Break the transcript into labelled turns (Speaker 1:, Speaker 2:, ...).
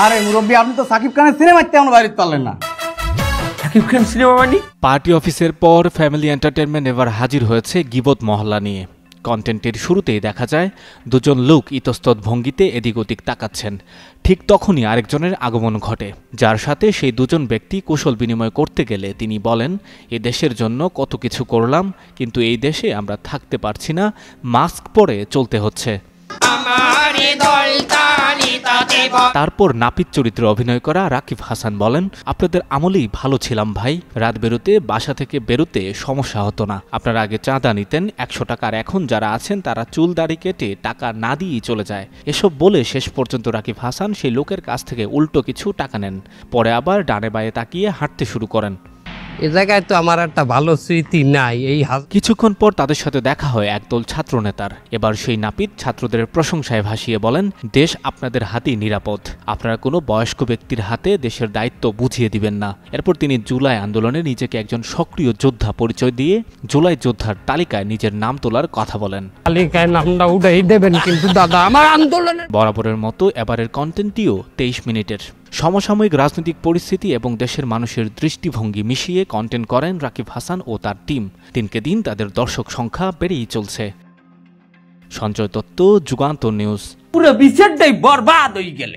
Speaker 1: আরে মুরব্বী, আপনি তো সাকিব খানের সিনেমাতে তেমন বাইরে পারলেন না।
Speaker 2: সাকিব খান সিনেমা মানে?
Speaker 3: পার্টি অফিসের পর ফ্যামিলি এন্টারটেনমেন্ট এবার হাজির হয়েছে গিবত মহল্লা নিয়ে। কন্টেন্টের শুরুতেই দেখা যায় দুজন লোক ইতস্তত ভঙ্গিতে এদিক ওদিক তাকাচ্ছেন। ঠিক তখনই আরেকজনের আগমন ঘটে, যার সাথে সেই দুজন ব্যক্তি কুশল বিনিময় করতে গেলে তিনি বলেন, এ দেশের জন্য কত কিছু করলাম, কিন্তু এই দেশে আমরা থাকতে পারছি না, মাস্ক পরে চলতে হচ্ছে। তারপর নাপিত চরিত্রে অভিনয় করা রাকিব হাসান বলেন, আপনাদের আমলেই ভালো ছিলাম ভাই, রাত বেরোতে বাসা থেকে বেরোতে সমস্যা হতো না, আপনারা আগে চাঁদা নিতেন 100 টাকা, আর এখন যারা আছেন তারা চুল দাড়ি কেটে টাকা না দিয়েই চলে যায়। এসব বলে শেষ পর্যন্ত রাকিব হাসান সেই লোকের কাছ থেকে উল্টো কিছু টাকা নেন, পরে আবার ডানে বায়ে তাকিয়ে হাঁটতে শুরু করেন।
Speaker 2: এ জায়গায় তো আমার একটা ভালো স্মৃতি নাই।
Speaker 3: কিছুক্ষণ পর তাদের সাথে দেখা হয় একদল ছাত্র নেতার। এবার সেই নাপিত ছাত্রদের প্রশংসায় ভাসিয়ে বলেন, দেশ আপনাদের হাতেই নিরাপদ, আপনারা কোনো বয়স্ক ব্যক্তির হাতে দেশের দায়িত্ব বুঝিয়ে দিবেন না। এরপর তিনি জুলাই আন্দোলনে নিজেকে একজন সক্রিয় যোদ্ধা পরিচয় দিয়ে জুলাই যোদ্ধার তালিকায় নিজের নাম তোলার কথা বলেন।
Speaker 2: তালিকায় নামটা উঠাই দেবেন কিন্তু দাদা, আমার আন্দোলনে।
Speaker 3: বরাবরের মতো এবারের কন্টেন্টটিও 23 মিনিটের। সমসাময়িক রাজনৈতিক পরিস্থিতি এবং দেশের মানুষের দৃষ্টিভঙ্গি মিশিয়ে কন্টেন্ট করেন রাকিব হাসান ও তার টিম। দিনকে দিন তাদের দর্শক সংখ্যা বেড়েই চলছে। সঞ্জয় দত্ত, যুগান্তর নিউজ।
Speaker 2: পুরো বিচারটাই বরবাদ হয়ে গেলে।